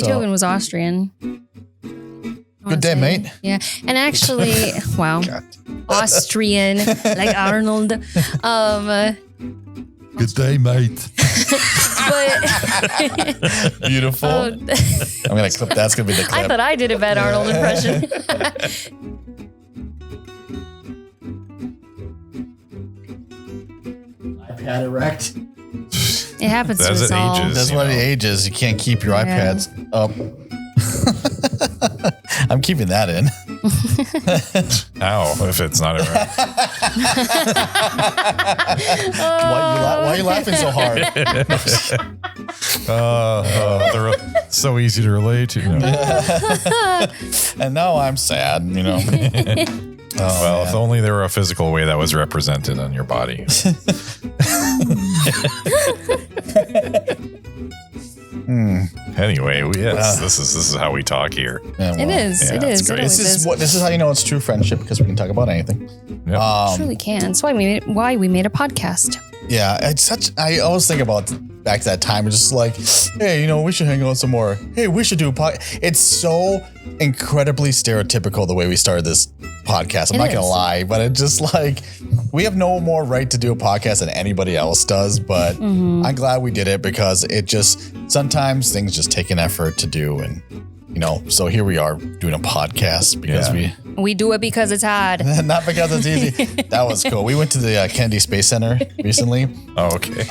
Beethoven was Austrian. Good day, mate. Yeah. And actually, wow. Austrian, like Arnold. Good day, mate. But Beautiful. I'm going to clip. That's going to be the clip. I thought I did a bad Arnold impression. iPad erect. It happens to us all. That's why it ages. You can't keep your iPads up. I'm keeping that in. Ow, if it's not erect. Why are you laughing so hard? They're so easy to relate to. And now I'm sad, you know. Well, if only there were a physical way that was represented on your body. Anyway, this is how we talk here. Yeah, well, it is. Yeah, it's great. This is how you know it's true friendship, because we can talk about anything. Yep. Truly can. That's why we made a podcast. Yeah, it's such. I always think about back to that time. It's just like, hey, you know, we should hang out some more. Hey, we should do a podcast. It's so incredibly stereotypical the way we started this podcast. I'm not gonna lie, but it's just like we have no more right to do a podcast than anybody else does. But I'm glad we did it, because it just sometimes things just take an effort to do, and you know. So here we are doing a podcast because we do it because it's hard. Not because it's easy. That was cool. We went to the Kennedy Space Center recently. Oh, okay.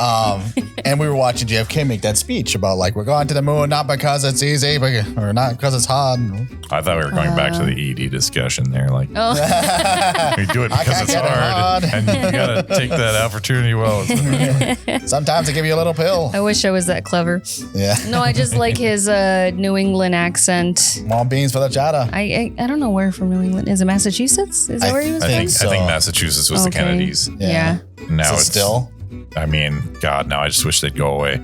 And we were watching JFK make that speech about like, we're going to the moon not because it's easy, or not because it's hard. I thought we were going back to the ED discussion there. Like, we do it because it's hard, and you gotta take that opportunity well. Sometimes they give you a little pill. I wish I was that clever. Yeah. No, I just like his New England accent. More beans for the chata. I don't know where from New England. Is it Massachusetts? Is that where he was from? I think Massachusetts was the Kennedys. Yeah. Now it's still. I mean, God, now I just wish they'd go away.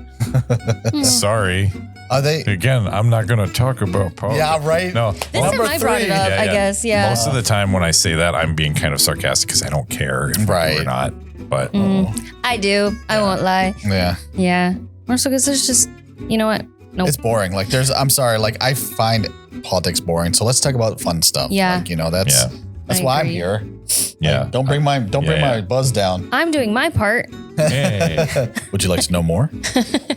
Sorry. Are they? Again, I'm not going to talk about politics. Yeah, right. No. This time I brought it up, I guess. Yeah. Most of the time when I say that, I'm being kind of sarcastic because I don't care if we're not. But I do. I won't lie. Yeah. Yeah. Also, because there's just, you know what? Nope. It's boring. Like I'm sorry. Like I find politics boring. So let's talk about fun stuff. Yeah. Like, you know, that's why I'm here. Yeah. Like, don't bring my buzz down. I'm doing my part. Hey, Would you like to know more?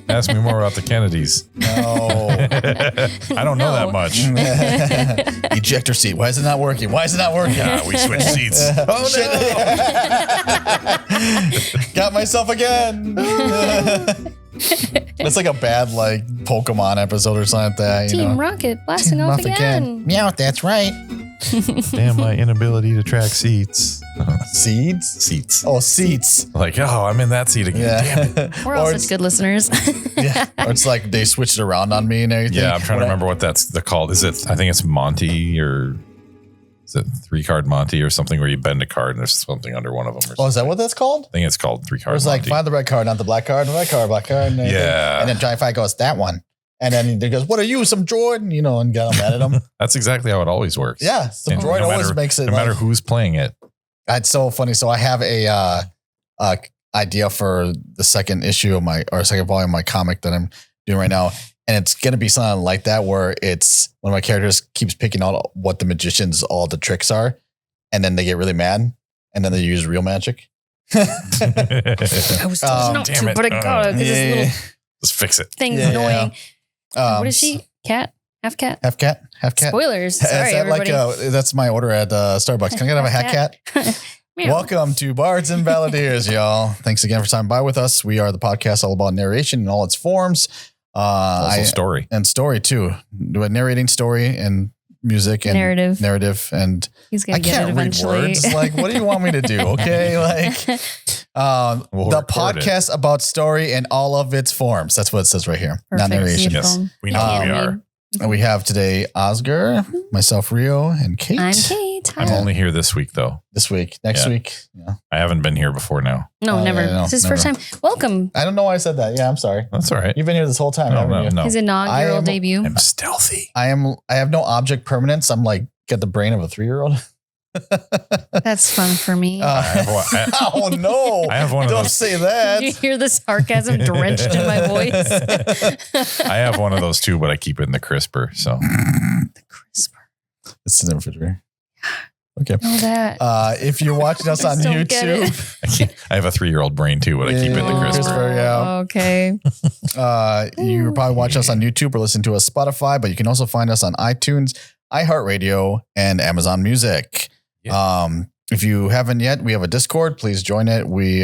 ask me more about the Kennedys. No. I don't know that much. Ejector seat. Why is it not working? Yeah, we switched seats. Oh, no. Got myself again. It's like a bad like Pokemon episode or something like that. You Team know? Rocket blasting off again. Meow, that's right. Damn my inability to track seats. Seeds? Seats. Oh, seats. Like, I'm in that seat again. Yeah. Damn it. We're all such good listeners. Yeah. Or it's like they switched it around on me and everything. Yeah, I'm trying to remember what that's called. Is it? I think it's Monty, or is it 3-card Monty or something, where you bend a card and there's something under one of them. Or is that what that's called? I think it's called 3-card. It was like, find the red card, not the black card, black card. And then Johnny Five goes, that one. And then he goes, what are you, some droid? You know, and got him mad at him. That's exactly how it always works. Yeah, some droid always makes it. No matter who's playing it. It's so funny. So I have a idea for the second issue of second volume of my comic that I'm doing right now. And it's going to be something like that, where it's one of my characters keeps picking out what the magicians, all the tricks are. And then they get really mad. And then they use real magic. I was told not to, but I got it because this little just fix it. Thing's annoying. What is she? Cat? Half cat? Half cat? Spoilers. Sorry, everybody. That's my order at Starbucks. Can I have a hat cat? Welcome to Bards and Balladeers, y'all. Thanks again for stopping by with us. We are the podcast all about narration in all its forms. Also story. And story, too. Narrating story and music and narrative. And he's gonna get it eventually. Words. Like, what do you want me to do? Okay. Like, the podcast about story in all of its forms. That's what it says right here. Perfect. Not narration. Yes. We know who we are. And we have today Oscar, myself, Rio, and Kate. I'm Kate. I'm only here this week, though. This week. Next week. Yeah. I haven't been here before now. No, never. Yeah, this is his first time. Welcome. I don't know why I said that. Yeah, I'm sorry. That's all right. You've been here this whole time, haven't you? No. His inaugural debut. I'm stealthy. I have no object permanence. I'm like, got the brain of a 3-year-old. That's fun for me. Oh no! I have one of Don't those. say that. Did you hear the sarcasm drenched in my voice? I have one of those too, but I keep it in the crisper. So The crisper. It's in the refrigerator. Okay. Know that. If you're watching us on Don't get it. YouTube, I have a 3-year-old brain too, but I keep it in the Yeah. crisper. Crisper, yeah. Okay. you probably watch us on YouTube or listen to us Spotify, but you can also find us on iTunes, iHeartRadio, and Amazon Music. If you haven't yet, we have a Discord. Please join it. We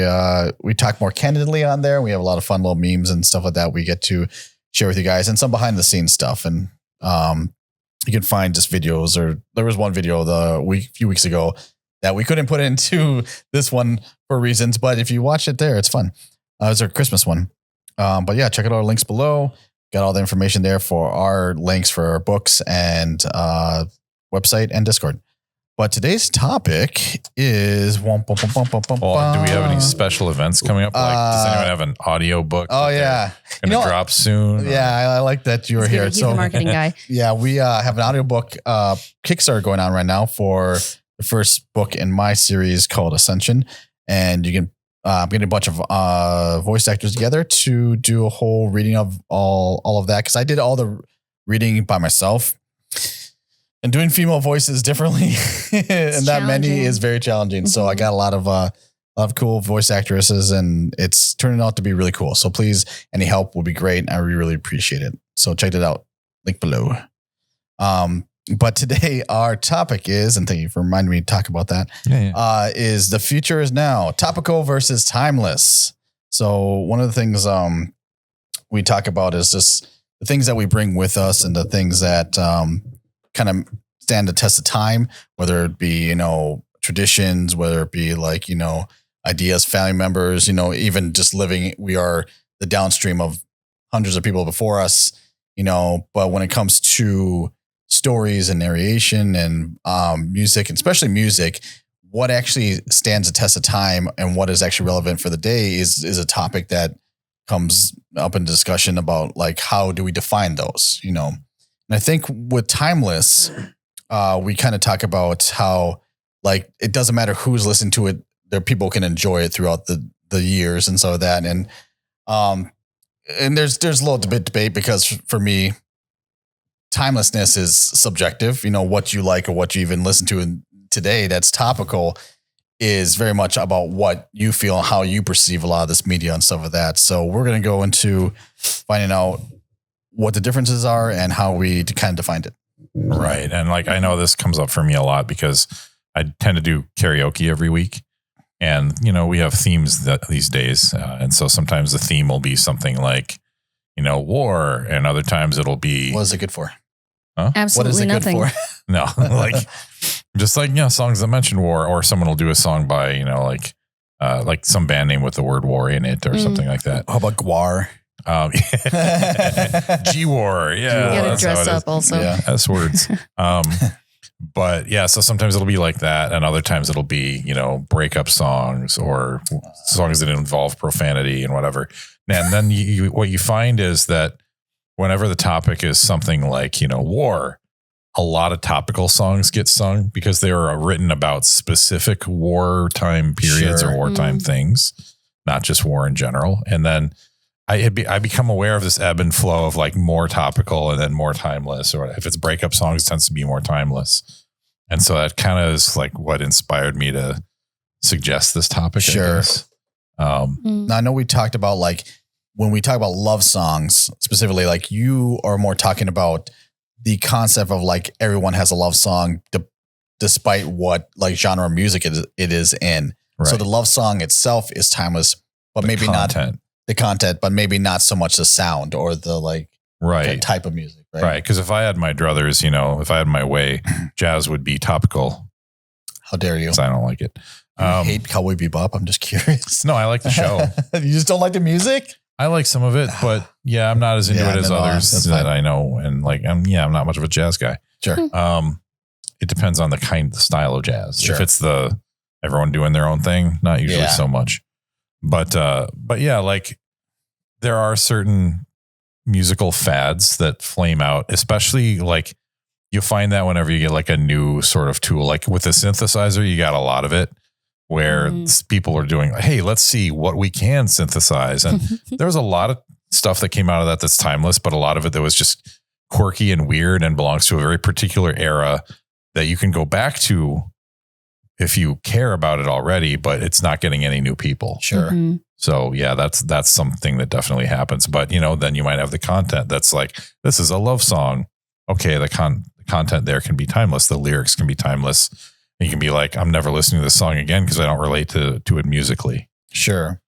talk more candidly on there. We have a lot of fun little memes and stuff like that we get to share with you guys, and some behind the scenes stuff. And you can find just videos, or there was one video a few weeks ago that we couldn't put into this one for reasons, but if you watch it there, it's fun. It's our Christmas one. But yeah, check out our links below. Got all the information there for our links for our books and website and Discord. But today's topic is Do we have any special events coming up? Like, does anyone have an audio book? Oh yeah, going to drop soon? Yeah, I like that you were here. He's So the marketing guy. yeah, we have an audiobook Kickstarter going on right now for the first book in my series called Ascension, and you can get a bunch of voice actors together to do a whole reading of all of that, because I did all the reading by myself. And doing female voices differently and that many is very challenging. So I got a lot of cool voice actresses, and it's turning out to be really cool. So please, any help would be great. I really appreciate it. So check it out. Link below. But today our topic is, and thank you for reminding me to talk about that, is the future is now, topical versus timeless. So one of the things we talk about is just the things that we bring with us, and the things that kind of stand the test of time, whether it be, traditions, whether it be like, ideas, family members, even just living, we are the downstream of hundreds of people before us, but when it comes to stories and narration and music, and especially music, what actually stands the test of time and what is actually relevant for the day is a topic that comes up in discussion about, like, how do we define those, And I think with timeless, we kind of talk about how, like, it doesn't matter who's listening to it, there people can enjoy it throughout the years and so that. And there's a little debate, because for me, timelessness is subjective. What you like or what you even listen to today that's topical is very much about what you feel and how you perceive a lot of this media and stuff like that. So we're going to go into finding out what the differences are and how we kind of defined it. Right. And like, I know this comes up for me a lot because I tend to do karaoke every week, and, we have themes these days. And so sometimes the theme will be something like, war, and other times it'll be, what is it good for? Huh? Absolutely what is it nothing. good for? No, like just like, songs that mention war, or someone will do a song by, like some band name with the word war in it or something like that. How about Gwar? G-War. Yeah. You gotta dress up also. Yeah. S words. But yeah, so sometimes it'll be like that, and other times it'll be, breakup songs or songs that involve profanity and whatever. And then what you find is that whenever the topic is something like, war, a lot of topical songs get sung because they are written about specific wartime periods or wartime things, not just war in general. And then I become aware of this ebb and flow of, like, more topical and then more timeless, or if it's breakup songs, it tends to be more timeless. And so that kind of is like what inspired me to suggest this topic. Sure. I guess. Now, I know we talked about, like, when we talk about love songs specifically, like, you are more talking about the concept of, like, everyone has a love song despite what, like, genre of music it is in. Right. So the love song itself is timeless, but maybe not the content, but maybe not so much the sound or the, like, type of music. Right. Because if I had my druthers, if I had my way, jazz would be topical. How dare you? Because I don't like it. I hate Cowboy Bebop. I'm just curious. No, I like the show. You just don't like the music? I like some of it, but yeah, I'm not as into it as others that I know. And like, I'm not much of a jazz guy. Sure. It depends on the style of jazz. Sure. If it's everyone doing their own thing, not usually so much. But yeah, like, there are certain musical fads that flame out, especially like you find that whenever you get like a new sort of tool, like with the synthesizer, you got a lot of it where people are doing, hey, let's see what we can synthesize. And there was a lot of stuff that came out of that that's timeless, but a lot of it that was just quirky and weird and belongs to a very particular era that you can go back to if you care about it already, but it's not getting any new people. Sure. So yeah, that's something that definitely happens. But then you might have the content that's like, this is a love song. Okay, the content there can be timeless. The lyrics can be timeless. And you can be like, I'm never listening to this song again because I don't relate to it musically. Sure.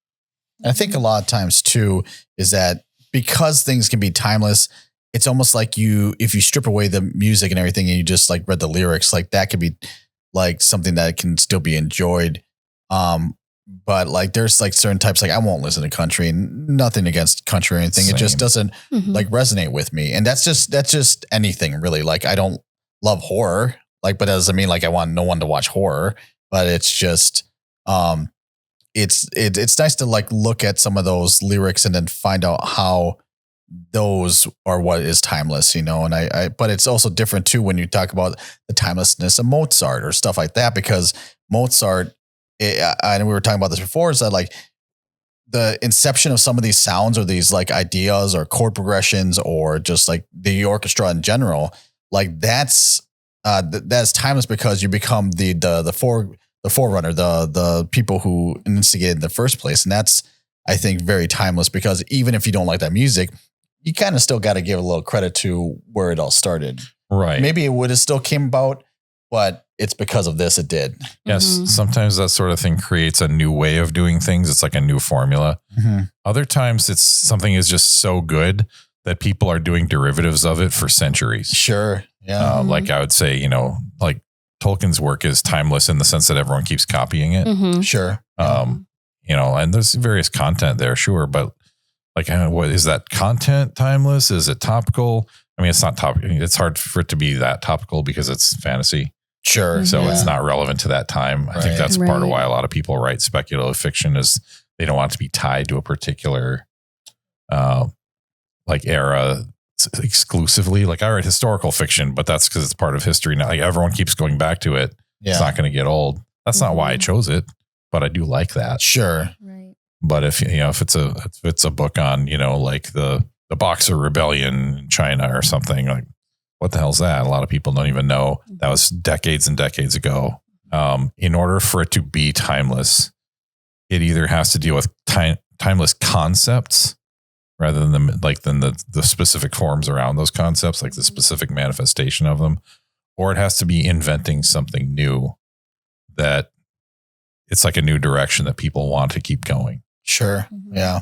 I think a lot of times too is that because things can be timeless, it's almost like if you strip away the music and everything and you just like read the lyrics, like that could be like something that can still be enjoyed. But like there's like certain types, like I won't listen to country, and nothing against country or anything. Same. It just doesn't like resonate with me. And that's just anything really. Like I don't love horror, like, but that doesn't mean like I want no one to watch horror, but it's just, it's nice to like look at some of those lyrics and then find out how those are what is timeless, and but it's also different too when you talk about the timelessness of Mozart or stuff like that, because Mozart, and we were talking about this before, is that like the inception of some of these sounds or these like ideas or chord progressions or just like the orchestra in general, like that's timeless because you become the forerunner, the people who instigated in the first place. And that's, I think, very timeless, because even if you don't like that music, you kind of still got to give a little credit to where it all started. Right. Maybe it would have still came about, but it's because of this it did. Yes. Sometimes that sort of thing creates a new way of doing things. It's like a new formula. Other times it's something is just so good that people are doing derivatives of it for centuries. Sure. Yeah. Like I would say, like Tolkien's work is timeless in the sense that everyone keeps copying it. Sure. And there's various content there, sure. But like, what is that content timeless? Is it topical? I mean, it's not topical. It's hard for it to be that topical because it's fantasy. Sure. So it's not relevant to that time. I think that's part of why a lot of people write speculative fiction, is they don't want it to be tied to a particular like era exclusively. Like I write historical fiction, but that's because it's part of history now. Like everyone keeps going back to it. Yeah. It's not going to get old. That's not why I chose it, but I do like that. Sure. Right. But if it's a book on, like the Boxer Rebellion in China or something, like what the hell's that? A lot of people don't even know. That was decades and decades ago. In order for it to be timeless, it either has to deal with timeless concepts rather than the specific forms around those concepts, like the specific manifestation of them, or it has to be inventing something new that it's like a new direction that people want to keep going. Sure. Yeah.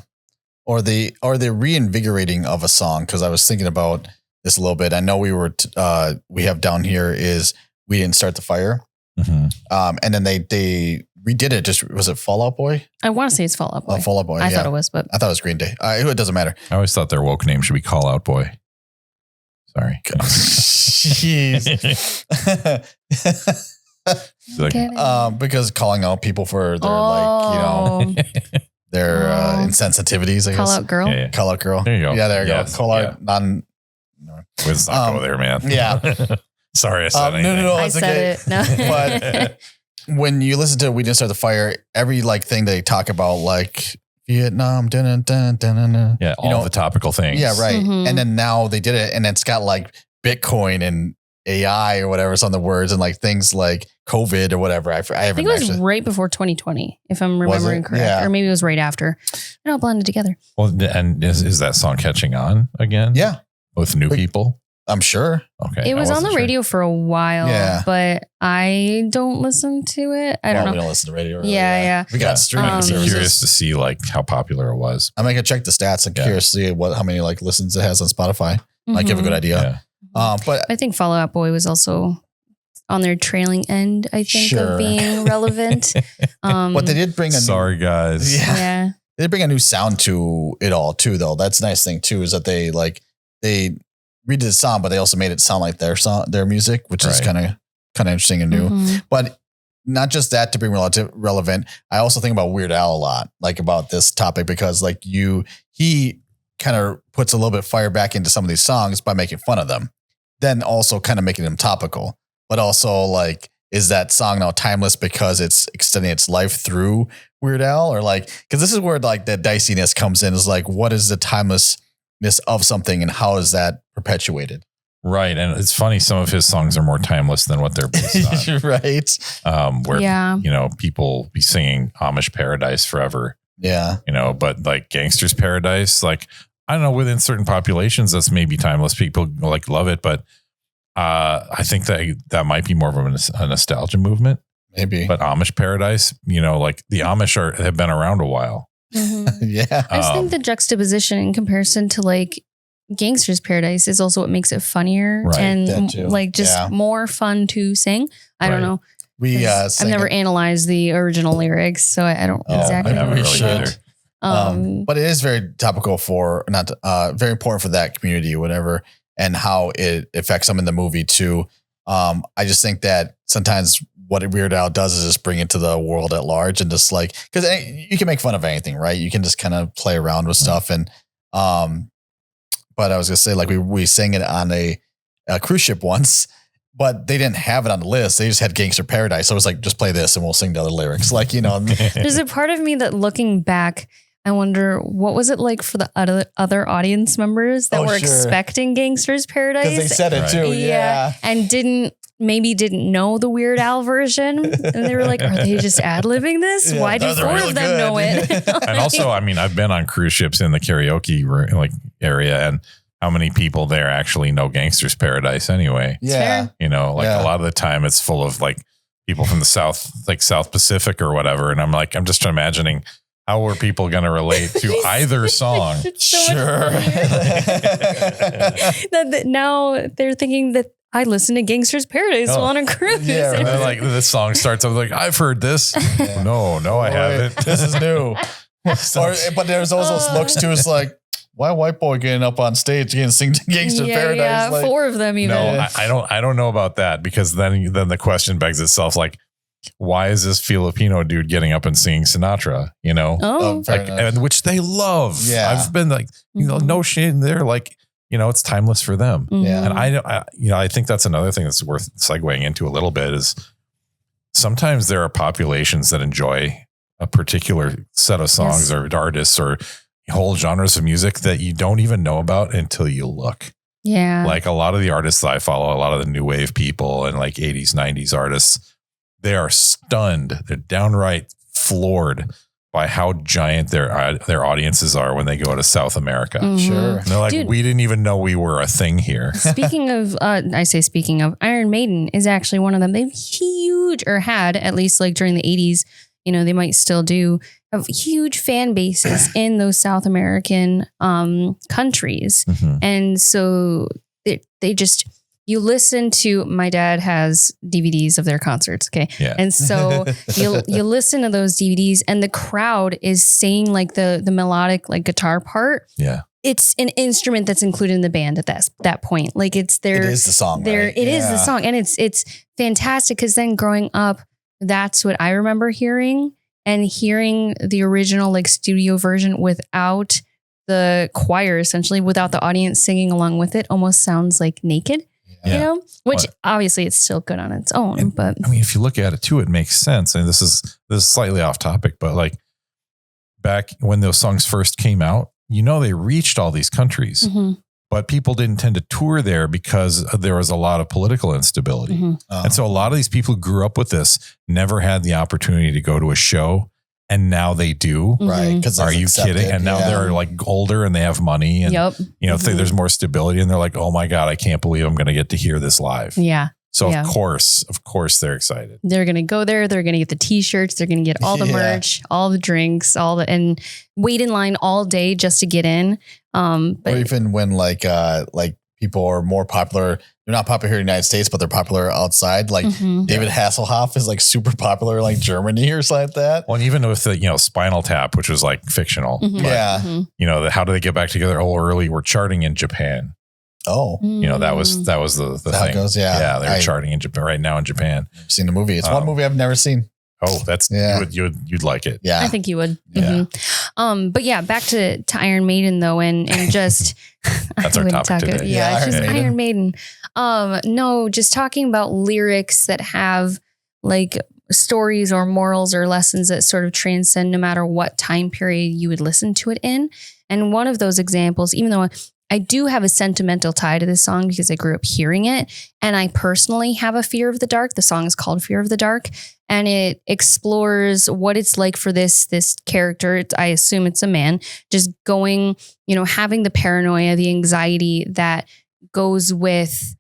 Or the reinvigorating of a song. Cause I was thinking about this a little bit. I know we have down here is We Didn't Start the Fire. And then they redid it. Was it Fall Out Boy? I want to say it's Fall Out Boy. Fall Out Boy. I thought it was, but I thought it was Green Day. It doesn't matter. I always thought their woke name should be Call Out Boy. Sorry. Jeez. Because calling out people for their their insensitivities, I guess. Call out girl. Yeah. Call out girl. There you go. Yeah, there you go. Call out non. Let's not go there, man. Yeah. Sorry, I said anything. No, I it's said okay. it. No. But when you listen to We Didn't Start the Fire, every like thing they talk about, like Vietnam, yeah, all the topical things. Yeah, right. And then now they did it, and it's got like Bitcoin and AI or whatever is on the words, and like things like COVID or whatever. I think it was right before 2020, if I'm remembering correct. Yeah. Or maybe it was right after. It all blended together. Well, and is that song catching on again? Yeah. With new people? I'm sure. Okay. It was on the radio for a while, but I don't listen to it. I don't know. We don't listen to radio. Really. Yeah. We got streaming I'm services. curious to see like how popular it was. I'm gonna check the stats. I'm curious to see how many like listens it has on Spotify. Might give a good idea. But I think Fall Out Boy was also on their trailing end, I think, of being relevant. But they did bring Sorry, guys. Yeah. They did bring a new sound to it all too, though. That's a nice thing too, is that they redid the song, but they also made it sound like their song, their music, which is kind of interesting and new. But not just that to bring relevant. I also think about Weird Al a lot, like about this topic, because like he kind of puts a little bit of fire back into some of these songs by making fun of them. then also kind of making them topical, but also like, is that song now timeless because it's extending its life through Weird Al, or like, because this is where like the diciness comes in, is like, what is the timelessness of something and how is that perpetuated? Right. And it's funny, some of his songs are more timeless than what they're based on. Right. Where, people be singing Amish Paradise forever. Yeah. But like Gangster's Paradise, like, I don't know, within certain populations, that's maybe timeless. People like love it, but I think that might be more of a nostalgia movement. Maybe. But Amish Paradise, like the Amish have been around a while. Mm-hmm. Yeah. I just think the juxtaposition in comparison to like Gangster's Paradise is also what makes it funnier and like just more fun to sing. I don't know. I've never analyzed the original lyrics, so I don't exactly know. Really should. But it is very topical for very important for that community, whatever, and how it affects them in the movie too. I just think that sometimes what Weird Al does is just bring it to the world at large, and just like, because you can make fun of anything, right? You can just kind of play around with stuff, and but I was gonna say, like, we sang it on a cruise ship once, but they didn't have it on the list. They just had Gangster Paradise, so it was like, just play this and we'll sing the other lyrics, like, There's a part of me that, looking back, I wonder what was it like for the other audience members that were expecting Gangster's Paradise, because they said it too, and didn't know the Weird Al version, and they were like, "Are they just ad-libbing this? Why do four of them know it?" And also, I mean, I've been on cruise ships in the karaoke area, and how many people there actually know Gangster's Paradise anyway? Yeah, a lot of the time it's full of like people from the South, like South Pacific or whatever, and I'm just imagining, how are people going to relate to either song? Sure. Now they're thinking that I listened to Gangster's Paradise on a cruise. Yeah, and then like this song starts, I'm like, I've heard this. Yeah. No, I haven't. This is new. But there's also looks too. It's like, why a white boy getting up on stage and sing Gangster's Paradise? Yeah, like, four of them even. No, I don't know about that, because then the question begs itself, like, why is this Filipino dude getting up and singing Sinatra? And which they love. Yeah, I've been like, no shit. They're like, it's timeless for them. Yeah, and I think that's another thing that's worth segueing into a little bit, is sometimes there are populations that enjoy a particular set of songs or artists or whole genres of music that you don't even know about until you look. Yeah, like a lot of the artists that I follow, a lot of the new wave people and like 80s, 90s artists, they are stunned. They're downright floored by how giant their audiences are when they go to South America. Mm-hmm. Sure. And they're like, we didn't even know we were a thing here. Speaking of, Iron Maiden is actually one of them. They've huge, or had, at least like during the 80s, they might still do, have huge fan bases in those South American countries. Mm-hmm. And so they just... You listen to, my dad has DVDs of their concerts. Okay. Yeah. And so you listen to those DVDs, and the crowd is saying like the melodic, like guitar part. Yeah. It's an instrument that's included in the band at that point. Like it is the song. It is the song. And it's fantastic, because then growing up, that's what I remember hearing, and hearing the original like studio version without the choir, essentially without the audience singing along with it, almost sounds like naked. Yeah. Which obviously it's still good on its own, but I mean, if you look at it too, it makes sense. And this is slightly off topic, but like back when those songs first came out, they reached all these countries, but people didn't tend to tour there because there was a lot of political instability. And so a lot of these people who grew up with this never had the opportunity to go to a show. And now they do. Right. Because are you kidding? And now they're like older and they have money, and there's more stability, and they're like, oh my God, I can't believe I'm going to get to hear this live. Yeah. So of course they're excited. They're going to go there. They're going to get the t-shirts. They're going to get all the merch, all the drinks, and wait in line all day just to get in. But or even when like people are more popular, they're not popular here in the United States, but they're popular outside. Like David Hasselhoff is like super popular in like Germany or something like that. Well, and even with the, Spinal Tap, which was like fictional. But, how do they get back together? Oh, early, we're charting in Japan. Oh, that was the thing. How it goes, yeah. They're charting in Japan right now in Japan. I've seen the movie. It's one movie I've never seen. that's you'd like it. Yeah, I think you would. Yeah. Mm-hmm. But yeah, back to Iron Maiden though, and just that's our topic today. Yeah, it's just Iron Maiden. No, just talking about lyrics that have like stories or morals or lessons that sort of transcend no matter what time period you would listen to it in. And one of those examples, even though I do have a sentimental tie to this song because I grew up hearing it, and I personally have a fear of the dark. The song is called Fear of the Dark, and it explores what it's like for this character. I assume it's a man, just going, having the paranoia, the anxiety that goes with,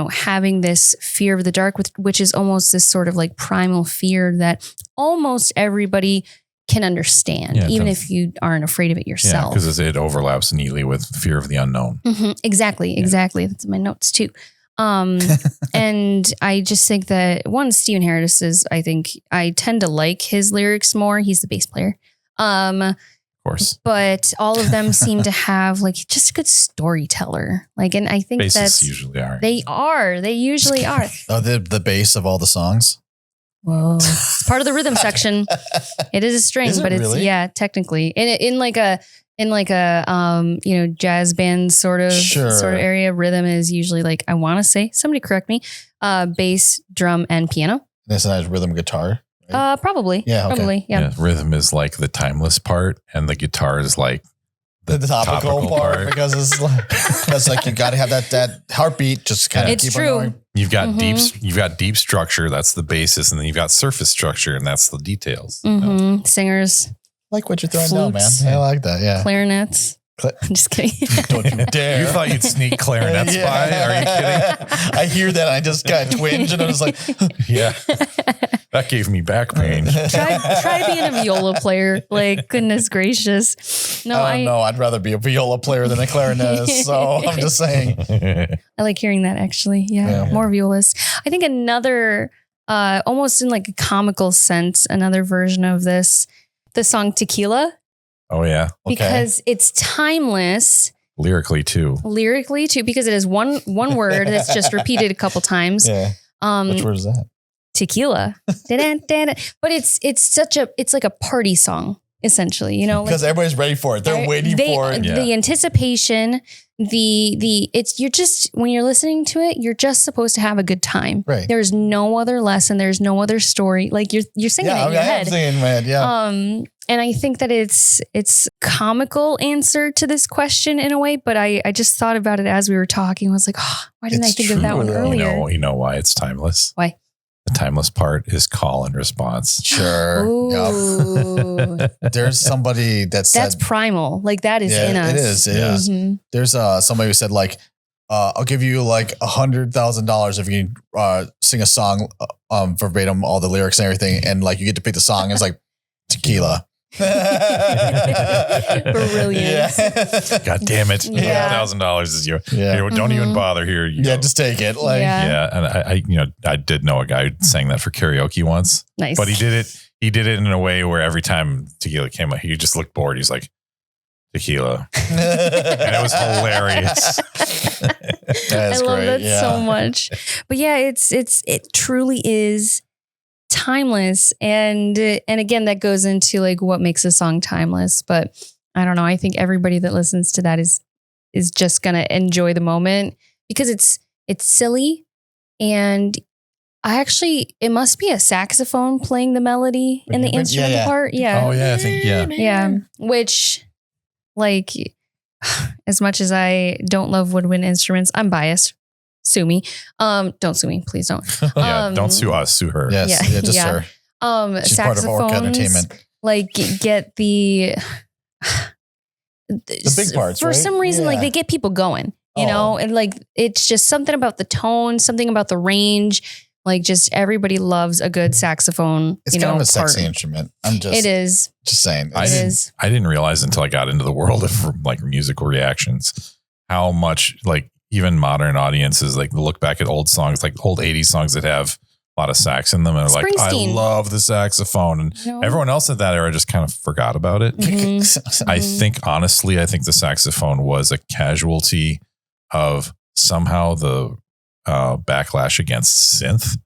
having this fear of the dark, which is almost this sort of like primal fear that almost everybody can understand, even if you aren't afraid of it yourself. Yeah, because it overlaps neatly with fear of the unknown. Mm-hmm. Exactly. That's in my notes too. And I just think that Stephen Harris I tend to like his lyrics more. He's the bass player. Of course. But all of them seem to have like just a good storyteller. Like, and I think Bassists usually are. They usually are. Oh, the bass of all the songs. Whoa. It's part of the rhythm section. It is a string, but it's really? Technically. In like a jazz band sort of area, rhythm is usually like, I want to say, somebody correct me, bass, drum, and piano. This has rhythm guitar. Right? Probably. Yeah. Okay. Probably. Yeah. Rhythm is like the timeless part, and the guitar is like the topical part because it's like you got to have that heartbeat just kind of keep on going. You've got deep structure, that's the basis, and then you've got surface structure, and that's the details. Mm-hmm. Singers, like what you're throwing down, man. I like that. Yeah, clarinets. I'm just kidding. Don't you dare! You thought you'd sneak clarinets by? Are you kidding? I hear that. I just got twinge, and I was like, yeah. That gave me back pain. Try being a viola player. Like, goodness gracious. No, I don't know. I'd rather be a viola player than a clarinetist. So I'm just saying. I like hearing that actually. Yeah. More violas. I think another, almost in like a comical sense, another version of this, the song Tequila. Oh yeah. Because it's timeless. Lyrically too, because it is one word that's just repeated a couple times. Yeah. Which word is that? Tequila. But it's like a party song, essentially, because everybody's ready for it. They're waiting for it. The anticipation, you're just, when you're listening to it, you're just supposed to have a good time. Right. There's no other lesson. There's no other story. Like you're singing it in your head. I'm singing in my head. Yeah. And I think that it's comical answer to this question in a way, but I just thought about it as we were talking. I was like, why didn't I think of that one earlier? You know why it's timeless? Why? The timeless part is call and response. Sure. Yep. There's somebody that's primal. Like that is in us. It is. It is. Mm-hmm. There's somebody who said like, I'll give you like $100,000 if you can sing a song verbatim, all the lyrics and everything, and like you get to pick the song. It's like Tequila. Brilliant. Yeah. God damn it. $1,000 is your. Don't even bother here. Just take it. Like and I did know a guy who sang that for karaoke once. Nice. But he did it in a way where every time Tequila came up, he just looked bored. He's like, Tequila. And it was hilarious. I love that so much. But yeah, it truly is timeless. And again, that goes into like what makes a song timeless. But I don't know. I think everybody that listens to that is just going to enjoy the moment because it's silly. And it must be a saxophone playing the melody in the instrumental part. Yeah. Oh yeah. I think, Yeah. Which, like, as much as I don't love woodwind instruments, I'm biased. Sue me. Don't sue me. Please don't. Don't sue us. Sue her. Yes. Yeah, just her. She's part of Orca Entertainment. Like, get the big parts, for some reason, like they get people going, you know, and like, it's just something about the tone, something about the range. Like just everybody loves a good saxophone. It's kind of a sexy instrument. It is. Just saying. I didn't realize until I got into the world of like musical reactions, how much like even modern audiences, like look back at old songs, like old 80s songs that have a lot of sax in them. And are like, I love the saxophone. And everyone else at that era just kind of forgot about it. Mm-hmm. I think the saxophone was a casualty of somehow the backlash against synth.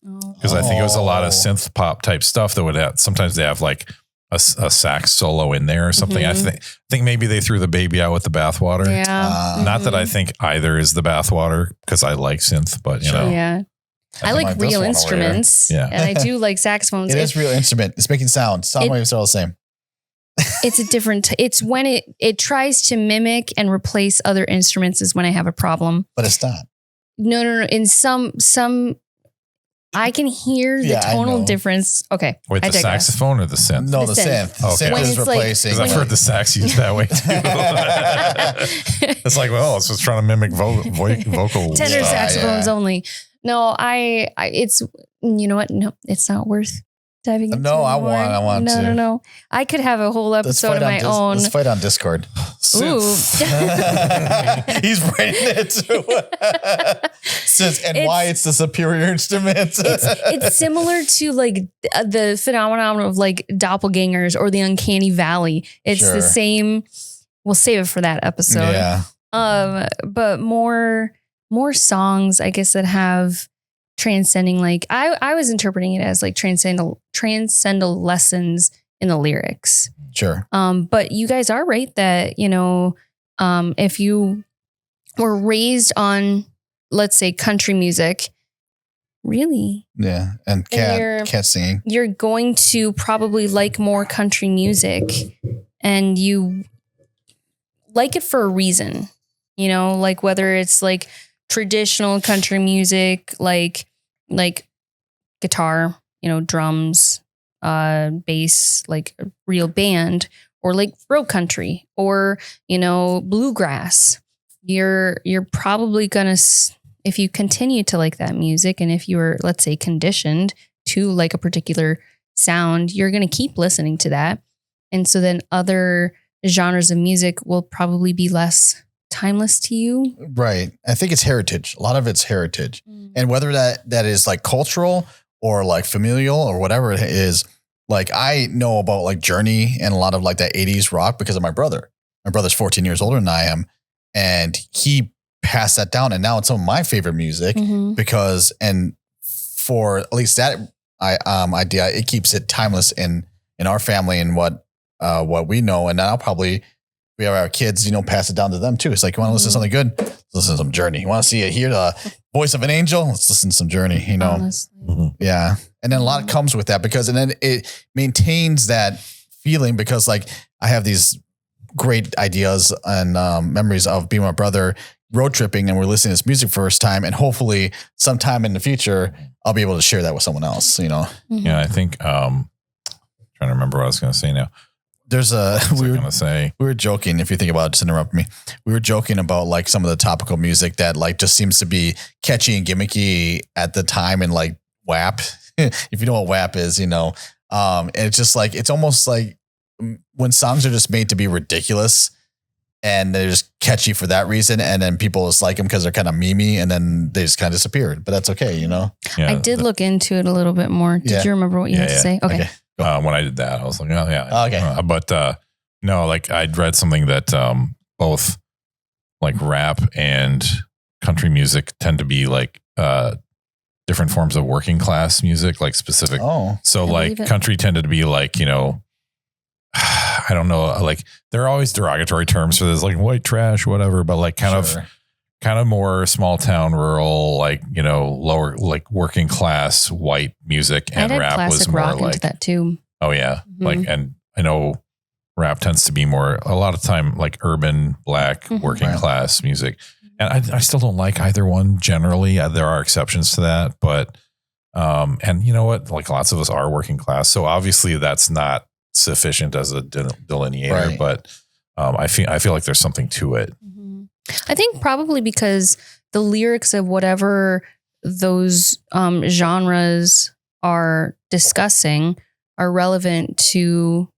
Because I think it was a lot of synth pop type stuff that would have, sometimes they have like a sax solo in there or something. I think maybe they threw the baby out with the bathwater. Yeah. Not that I think either is the bathwater, because I like synth, but you know. Yeah. I like real instruments. Yeah. And I do like saxophones. It is real instrument. It's making sound. Sound waves are all the same. It's a different, it's when it tries to mimic and replace other instruments is when I have a problem. But it's not. No. In some, I can hear the tonal difference. Okay. Wait, the saxophone or the synth? No, the synth. Okay. Synth is replacing. Because I've heard the sax used that way too. It's like, well, it's just trying to mimic vocal. Tenor saxophones only. No, it's, you know what? No, it's not worth diving into. No, I want to. No. I could have a whole episode of my own. Let's fight on Discord. Ooh. He's writing it too. Why it's the superior instrument. It's similar to like the phenomenon of like doppelgangers or the uncanny valley. It's the same. We'll save it for that episode. Yeah. But more songs, I guess, that have transcending, like I was interpreting it as like transcendental lessons in the lyrics. Sure. But you guys are right that, you know, if you were raised on, let's say, country music, really? Yeah. And cat singing. You're going to probably like more country music, and you like it for a reason, you know, like whether it's like traditional country music, like guitar, you know, drums, bass, like a real band, or like folk country, or, you know, bluegrass. You're probably gonna, if you continue to like that music, and if you were, let's say, conditioned to like a particular sound, you're gonna keep listening to that. And so then other genres of music will probably be less timeless to you. Right. I think it's heritage. A lot of it's heritage. And whether that is like cultural or like familial or whatever it is, like I know about like Journey and a lot of like that 80s rock because of my brother. My brother's 14 years older than I am. And he passed that down. And now it's some of my favorite music because, and for at least that idea, it keeps it timeless in our family and what we know. And now probably we have our kids, you know, pass it down to them too. It's like, you want to listen to something good? Let's listen to some Journey. You want to hear the voice of an angel? Let's listen to some Journey, you know? Yeah. And then a lot comes with that and then it maintains that feeling because like I have these great ideas and memories of being with my brother road tripping and we're listening to this music for the first time. And hopefully sometime in the future, I'll be able to share that with someone else, you know? Yeah. I think, trying to remember what I was going to say now. We were joking, if you think about it, just interrupt me. We were joking about like some of the topical music that like just seems to be catchy and gimmicky at the time and like WAP, if you know what WAP is, you know, and it's just like, it's almost like when songs are just made to be ridiculous and they're just catchy for that reason. And then people just like them because they're kind of memey and then they just kind of disappeared, but that's okay. You know? Yeah, I did look into it a little bit more. Did you remember what you had to say? Okay. When I did that, I was like, oh yeah. Okay. But no, like I'd read something that both like rap and country music tend to be like different forms of working class music, like specific. Oh. So like country tended to be like, you know, I don't know, like there are always derogatory terms for this, like white trash, whatever, but like kind of more small town, rural, like, you know, lower, like working class white music, and rap was more rock like that too. Oh yeah. Like, and I know rap tends to be more, a lot of time, like urban, black, working class music. And I still don't like either one generally. There are exceptions to that, but, and you know what, like lots of us are working class. So obviously that's not sufficient as a delineator, but I feel like there's something to it. I think probably because the lyrics of whatever those genres are discussing are relevant to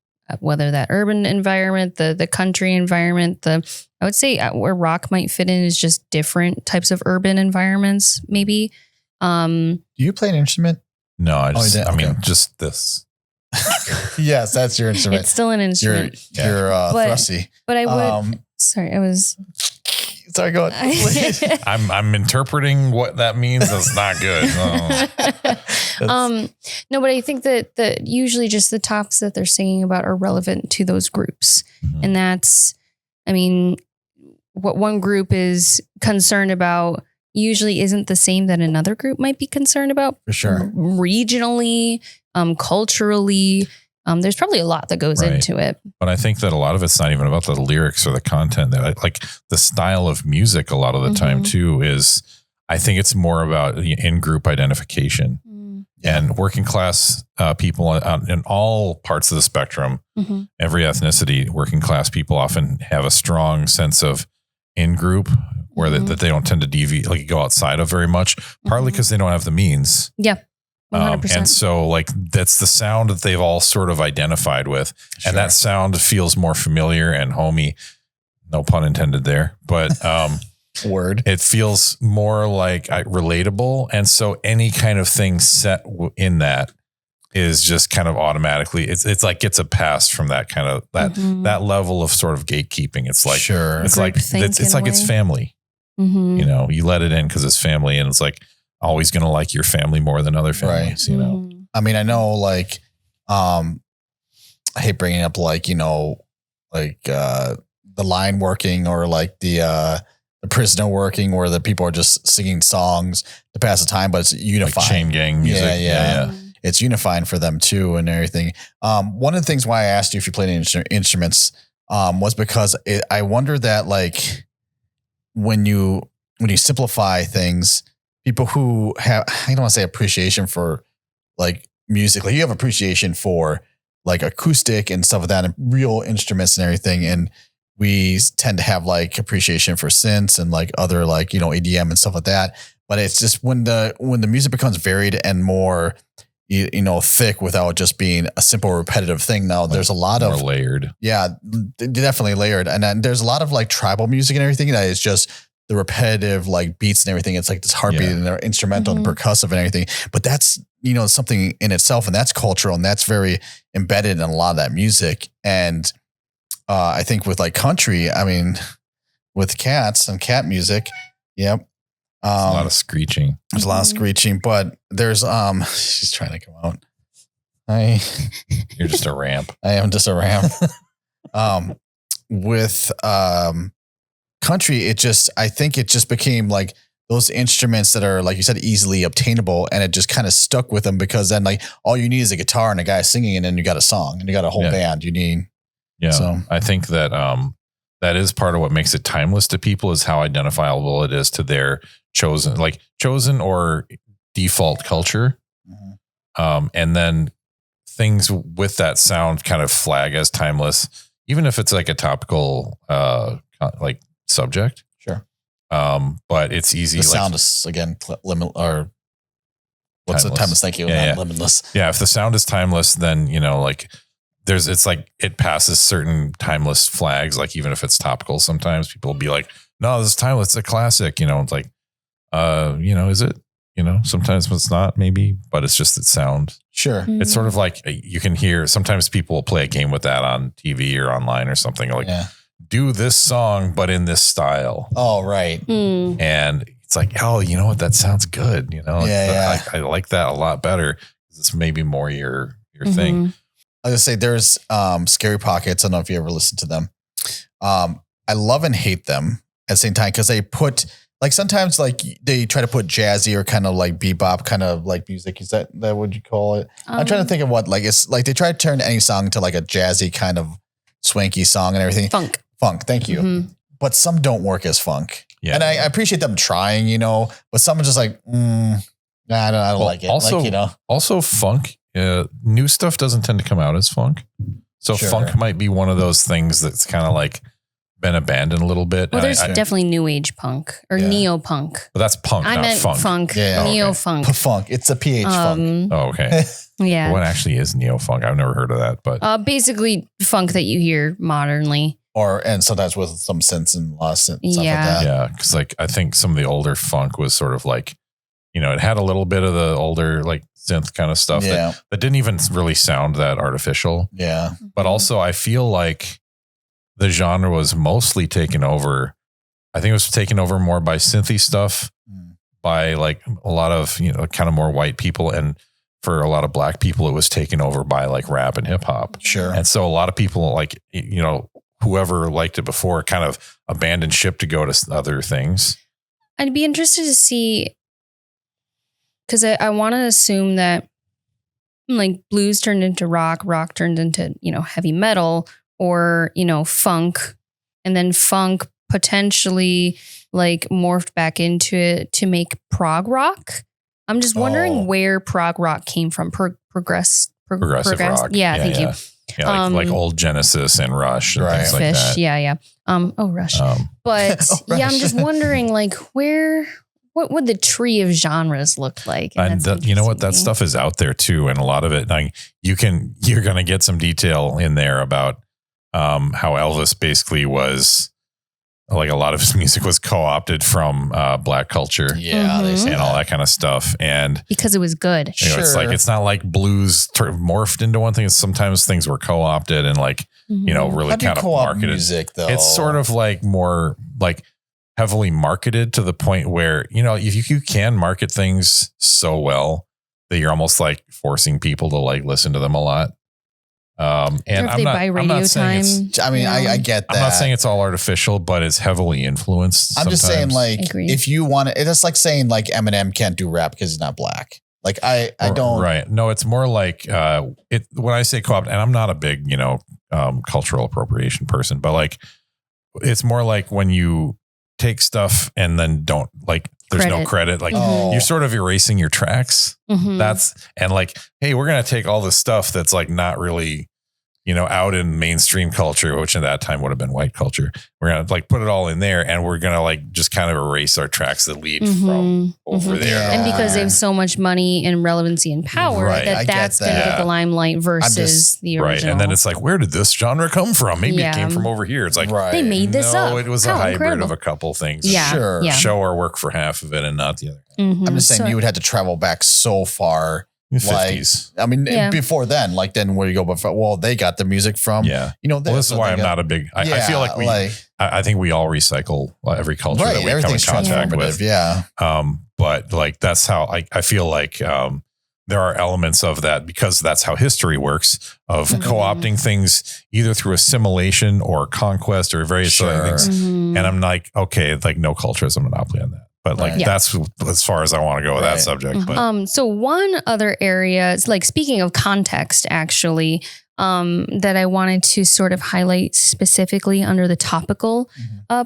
whether that urban environment, the country environment, I would say where rock might fit in is just different types of urban environments, maybe. Do you play an instrument? No, I mean, just this. Yes, that's your instrument. It's still an instrument. You're thrusty. But I would, sorry, I was. Sorry, go ahead. I'm interpreting what that means. That's not good. No, but I think that usually just the topics that they're singing about are relevant to those groups. Mm-hmm. And that's, I mean, what one group is concerned about usually isn't the same that another group might be concerned about. For sure. Regionally, culturally. There's probably a lot that goes into it. But I think that a lot of it's not even about the lyrics or the content. That like the style of music a lot of the time too is, I think it's more about in-group identification. And working class people in all parts of the spectrum, every ethnicity, working class people often have a strong sense of in-group where that they don't tend to deviate, like go outside of very much, partly because they don't have the means. Yeah. 100%. And so like, that's the sound that they've all sort of identified with. Sure. And that sound feels more familiar and homey, no pun intended there, but, word, it feels more like relatable. And so any kind of thing set in that is just kind of automatically, it's like gets a pass from that kind of that level of sort of gatekeeping. It's like, sure. It's like, it's like it's family, you know, you let it in cause it's family and it's like, always going to like your family more than other families, you know? I mean, I know like, I hate bringing up like, you know, like, the line working or like the prisoner working where the people are just singing songs to pass the time, but it's unifying. Like chain gang music. Yeah. It's unifying for them too and everything. One of the things why I asked you if you played any instruments, was because I wonder that like when you simplify things, people who have, I don't want to say appreciation for like music, like you have appreciation for like acoustic and stuff like that and real instruments and everything. And we tend to have like appreciation for synths and like other like, you know, EDM and stuff like that. But it's just when the music becomes varied and more, you know, thick without just being a simple repetitive thing. Now there's a lot of layered. Yeah, definitely layered. And then there's a lot of like tribal music and everything that is just the repetitive like beats and everything. It's like this heartbeat and they're instrumental and percussive and everything. But that's, you know, something in itself and that's cultural and that's very embedded in a lot of that music. And I think with like country, I mean, with cats and cat music, yep. There's a lot of screeching. There's a lot of screeching, but there's she's trying to come out. You're just a ramp. I am just a ramp. With country, I think it just became like those instruments that are, like you said, easily obtainable, and it just kind of stuck with them because then like all you need is a guitar and a guy singing, and then you got a song and you got a whole band. You need, So I think that that is part of what makes it timeless to people is how identifiable it is to their chosen or default culture, and then things with that sound kind of flag as timeless, even if it's like a topical like subject. Sure. But it's easy. The sound is again limit or what's the timeless? Thank you. Limitless. Yeah. If the sound is timeless, then, you know, like it's like it passes certain timeless flags. Like even if it's topical, sometimes people will be like, no, this is timeless. It's a classic, you know, it's like, you know, is it, you know, sometimes it's not maybe, but it's just its sound. Sure. It's sort of like you can hear, sometimes people will play a game with that on TV or online or something like, do this song, but in this style. Oh, right. And it's like, oh, you know what? That sounds good. You know, I like that a lot better. It's maybe more your thing. I was gonna say there's Scary Pockets. I don't know if you ever listened to them. I love and hate them at the same time because they put like sometimes like they try to put jazzy or kind of like bebop kind of like music. Is that what you call it? I'm trying to think of what like it's like they try to turn any song into like a jazzy kind of swanky song and everything. Funk. Thank you. But some don't work as funk. Yeah. And I appreciate them trying, you know, but some are just like, I don't like it. Also, like, you know, also funk, new stuff doesn't tend to come out as funk. So funk might be one of those things that's kind of like been abandoned a little bit. Well, there's definitely new age punk or neo punk. But that's punk, I not meant funk. Neo funk. Funk. It's a PH funk. Oh, okay. Yeah. What actually is neo funk? I've never heard of that, but basically funk that you hear modernly. And sometimes with some synths and lost synths and stuff like that. Yeah. Cause like, I think some of the older funk was sort of like, you know, it had a little bit of the older like synth kind of stuff that didn't even really sound that artificial. Yeah. But also I feel like the genre was mostly taken over I think it was taken over more by synthy stuff, by like a lot of, kind of more white people. And for a lot of black people, it was taken over by like rap and hip hop. Sure. And so a lot of people like, whoever liked it before kind of abandoned ship to go to other things. I'd be interested to see, because I want to assume that like blues turned into rock turned into, heavy metal or, funk, and then funk potentially like morphed back into it to make prog rock. I'm just wondering where prog rock came from. Progressive rock. Yeah, thank you. Yeah, like old Genesis and Rush and things like Fish, that. Yeah. Rush. But Rush. yeah, I'm just wondering like what would the tree of genres look like? And you know what? That stuff is out there too. And a lot of it, like you're going to get some detail in there about how Elvis basically was, like a lot of his music was co-opted from black culture, and all that kind of stuff, and because it was good. It's like it's not like blues morphed into one thing. Sometimes things were co-opted and like really kind of marketed. Music, though? It's sort of like more like heavily marketed to the point where if you can market things so well that you're almost like forcing people to like listen to them a lot. And I'm not saying I get that. I'm not saying it's all artificial, but it's heavily influenced. I'm just saying, like, Agreed. if you want to, it's like saying like Eminem can't do rap because he's not black. Like I don't. Right. No, it's more like when I say co-opt, and I'm not a big, cultural appropriation person, but like, it's more like when you take stuff and then don't like, there's no credit. Like you're sort of erasing your tracks. And like, hey, we're going to take all this stuff that's like not really, out in mainstream culture, which at that time would have been white culture. We're going to like put it all in there and we're going to like just kind of erase our tracks that lead from over there. And because they have so much money and relevancy and power that's going to get the limelight versus the original. Right. And then it's like, where did this genre come from? Maybe it came from over here. It's like, they made this up. It was a hybrid of a couple things. Yeah. Sure. Yeah. Show our work for half of it and not the other. I'm just saying you would have to travel back so far. 50s. Like, I mean, before then, like then where you go before? Well, they got the music from. Yeah. This is why I'm not a big. I feel like I think we all recycle every culture that we come in contact with. Yeah. But like that's how I feel like there are elements of that because that's how history works of co-opting things either through assimilation or conquest or various other things. And I'm like, okay, like no culture has a monopoly on that. But like that's as far as I want to go with that subject. But so one other area is like speaking of context, actually, that I wanted to sort of highlight specifically under the topical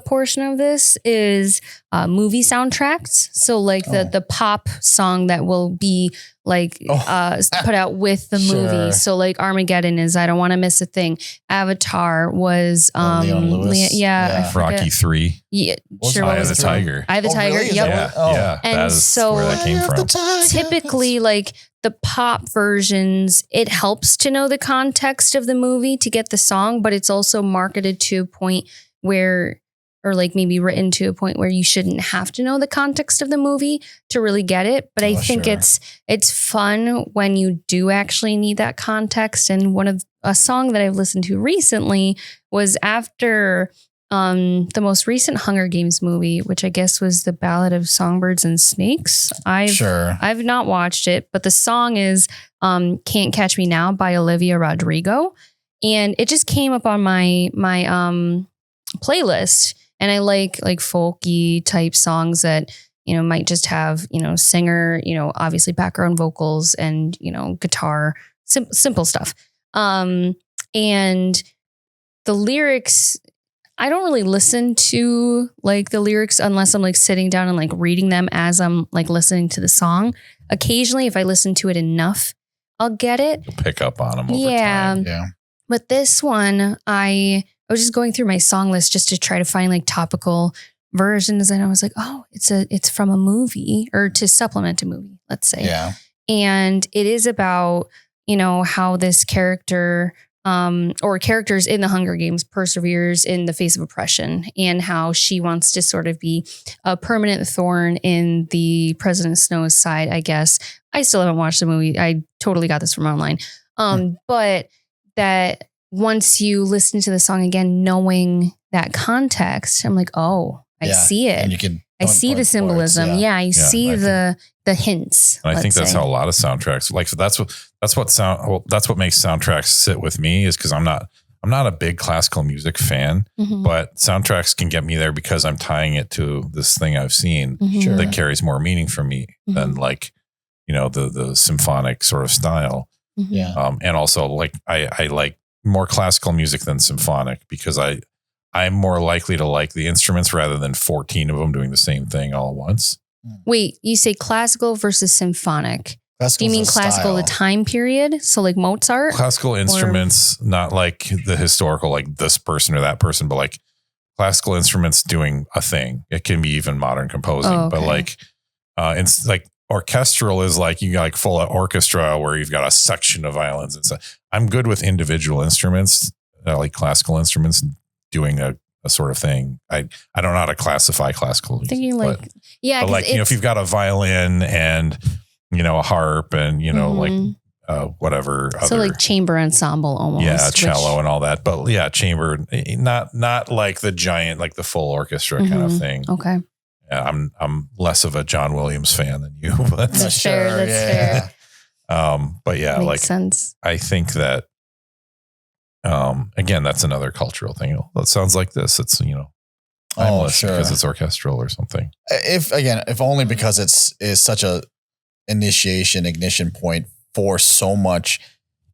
portion of this is movie soundtracks. So like the pop song that will be like put out with the movie. So like Armageddon is I Don't Want to Miss a Thing. Avatar was Leon Lewis. Rocky 3. Yeah, sure. Eye of the Tiger. Eye of the Tiger. Really? Yep. Yeah. And so where that came from. Typically, like the pop versions, it helps to know the context of the movie to get the song, but it's also marketed to a point where, or like maybe written to a point where you shouldn't have to know the context of the movie to really get it. But I think it's fun when you do actually need that context. And a song that I've listened to recently was after the most recent Hunger Games movie, which I guess was the Ballad of Songbirds and Snakes. I've not watched it, but the song is Can't Catch Me Now by Olivia Rodrigo. And it just came up on my playlist. And I like folky type songs that, might just have, singer, obviously background vocals and, guitar, simple stuff. And the lyrics, I don't really listen to like the lyrics unless I'm like sitting down and like reading them as I'm like listening to the song. Occasionally, if I listen to it enough, I'll get it. You'll pick up on them over time. Yeah. But this one, I was just going through my song list just to try to find like topical versions. And I was like, oh, it's from a movie or to supplement a movie, let's say. Yeah. And it is about, how this character or characters in the Hunger Games perseveres in the face of oppression and how she wants to sort of be a permanent thorn in the President Snow's side, I guess. I still haven't watched the movie. I totally got this from online. But that once you listen to the song again, knowing that context, I'm like, oh, I see it. And I see the symbolism. Words, I see the hints. And I think that's how a lot of soundtracks, like, so that's what makes soundtracks sit with me, is because I'm not a big classical music fan, but soundtracks can get me there because I'm tying it to this thing I've seen that carries more meaning for me than like, the symphonic sort of style. And also like, I like more classical music than symphonic because I'm more likely to like the instruments rather than 14 of them doing the same thing all at once. Wait, you say classical versus symphonic? Do you mean classical, the time period? So like Mozart? Classical instruments, not like the historical, like this person or that person, but like classical instruments doing a thing. It can be even modern composing, but like, it's like orchestral is like you got like full orchestra where you've got a section of violins and stuff. I'm good with individual instruments, like classical instruments doing a sort of thing. I don't know how to classify classical music. Thinking like, but like, if you've got a violin and, a harp and, like whatever. So like chamber ensemble almost. Yeah, cello and all that. But yeah, chamber, not like the giant, like the full orchestra kind of thing. Okay. Yeah, I'm less of a John Williams fan than you, but that's fair. That's fair. But yeah, makes like sense. I think that, again, that's another cultural thing. That sounds like this. It's, timeless because it's orchestral or something. If only because is such a ignition point for so much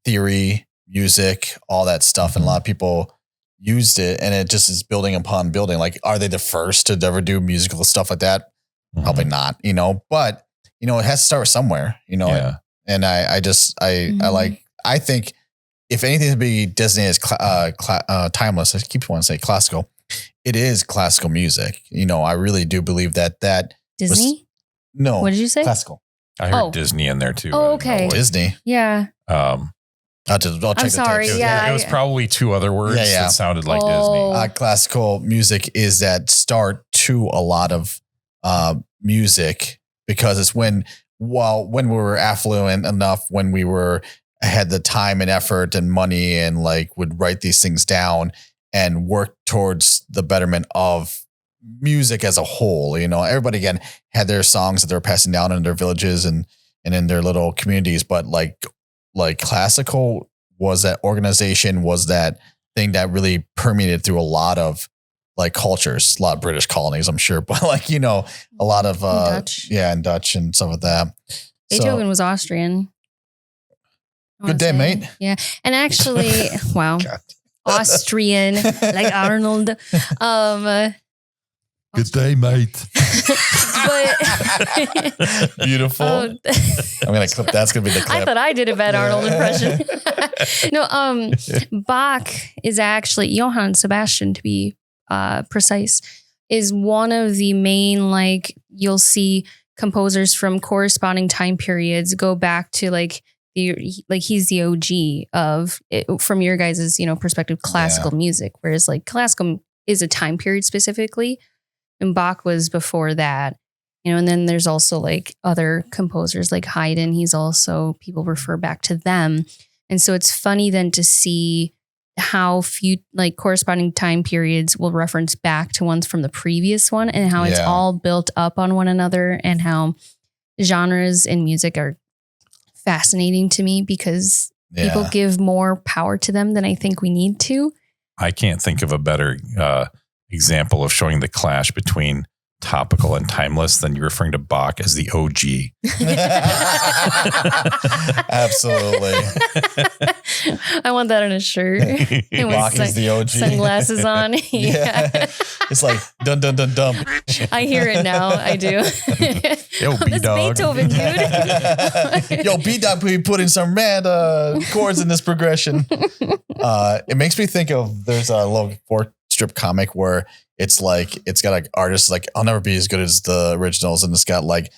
theory, music, all that stuff. And a lot of people used it and it just is building upon building. Like, are they the first to ever do musical stuff like that? Probably not, but it has to start somewhere, and I think if anything to be designated as timeless, I keep wanting to say classical, it is classical music. I really do believe that Disney? No. What did you say? Classical. I heard Disney in there too. Oh, okay. Disney. Yeah. I'll check I'm sorry. It was probably two other words that sounded like Disney. Classical music is that start to a lot of music because it's when we were affluent enough, when we had the time and effort and money and like would write these things down and work towards the betterment of music as a whole. Everybody again had their songs that they were passing down in their villages and in their little communities, but like classical was that organization, was that thing that really permeated through a lot of like cultures, a lot of British colonies, I'm sure, but like, a lot of, Dutch. And Dutch and stuff like that. Beethoven was Austrian. Good day, mate. Yeah. And actually, wow. Austrian, like Arnold. Good day, mate. But beautiful. I'm gonna clip. That's gonna be the clip. I thought I did a bad Arnold impression. No, Bach is actually Johann Sebastian, to be precise, is one of the main, like, you'll see composers from corresponding time periods go back to like he's the OG of it, from your guys' perspective, classical music, whereas like classical is a time period specifically. And Bach was before that, and then there's also like other composers like Haydn. He's also, people refer back to them. And so it's funny then to see how few like corresponding time periods will reference back to ones from the previous one and how it's all built up on one another, and how genres in music are fascinating to me because people give more power to them than I think we need to. I can't think of a better example of showing the clash between topical and timeless than you referring to Bach as the OG. Absolutely. I want that on a shirt. Bach is the OG. Sunglasses on. Yeah. It's like dun dun dun dun. I hear it now. I do. Yo, B-Dog. Beethoven, dude. Yo, B-Dog put in some mad chords in this progression. It makes me think of, there's a little strip comic where it's like, it's got like artists like, I'll never be as good as the originals, and it's got like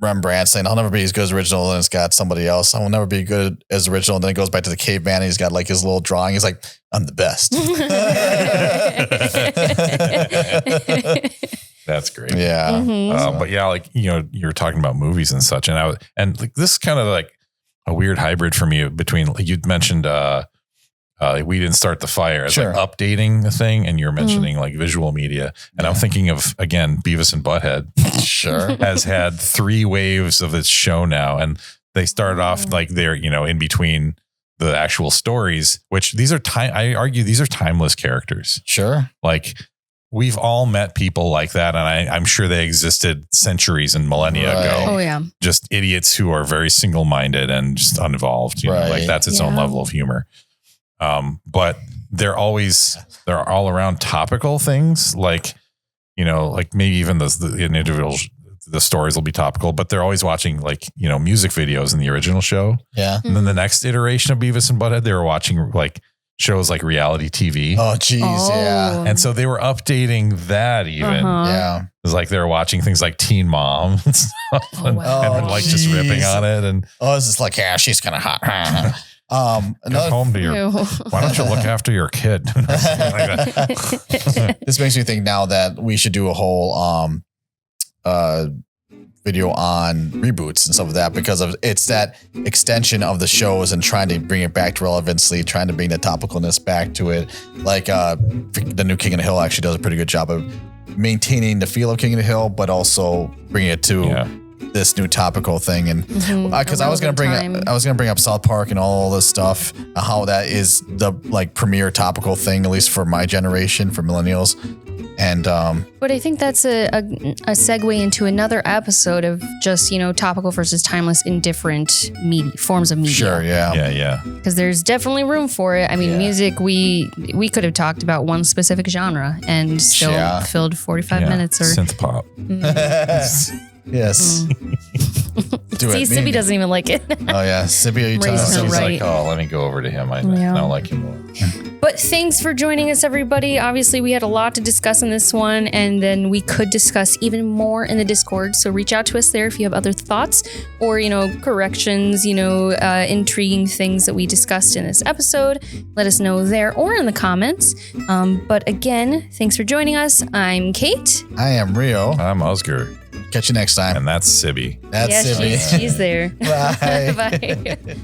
Rembrandt saying, I'll never be as good as original, and it's got somebody else, I will never be good as original, and then it goes back to the caveman and he's got like his little drawing, he's like, I'm the best. That's great. Yeah. Mm-hmm. But yeah, like, you're talking about movies and such, and like this is kind of like a weird hybrid for me between, you'd mentioned We Didn't Start the Fire as Sure. like updating the thing, and you're mentioning like visual media. And I'm thinking of, again, Beavis and Butthead Sure. has had 3 waves of its show now. And they started off like they're, in between the actual stories, which I argue these are timeless characters. Sure. Like we've all met people like that. And I'm sure they existed centuries and millennia ago. Oh yeah. Just idiots who are very single-minded and just uninvolved. You know, like that's its own level of humor. But they're all around topical things, like, like maybe even the individual, the stories will be topical, but they're always watching like, music videos in the original show. Yeah. And then the next iteration of Beavis and Butthead, they were watching like shows like reality TV. Oh, geez. Yeah. And so they were updating that even. Yeah. It was like they were watching things like Teen Mom and stuff and then like just ripping on it. And it's just like, yeah, she's kind of hot. Come home to your, why don't you look after your kid? This makes me think now that we should do a whole video on reboots and stuff like that, because it's that extension of the shows and trying to bring it back to relevancy, trying to bring the topicalness back to it. Like the new King of the Hill actually does a pretty good job of maintaining the feel of King of the Hill, but also bringing it to this new topical thing. And because I was gonna bring up South Park and all this stuff, how that is the like premier topical thing, at least for my generation, for millennials. And but I think that's a segue into another episode of just, topical versus timeless in different forms of media. Sure, yeah. Because there's definitely room for it. I mean, music, we could have talked about one specific genre and still filled 45 minutes. Or synth pop. Yes. See, Sibby doesn't even like it. Oh yeah, Sibby, are you telling us? He's like, let me go over to him. I don't like him more. But thanks for joining us, everybody. Obviously, we had a lot to discuss in this one, and then we could discuss even more in the Discord. So reach out to us there if you have other thoughts or, corrections, intriguing things that we discussed in this episode. Let us know there or in the comments. But again, thanks for joining us. I'm Kate. I am Rio. I'm Oscar. Catch you next time. And that's Sibby. That's Sibby. She's there. Bye. Bye.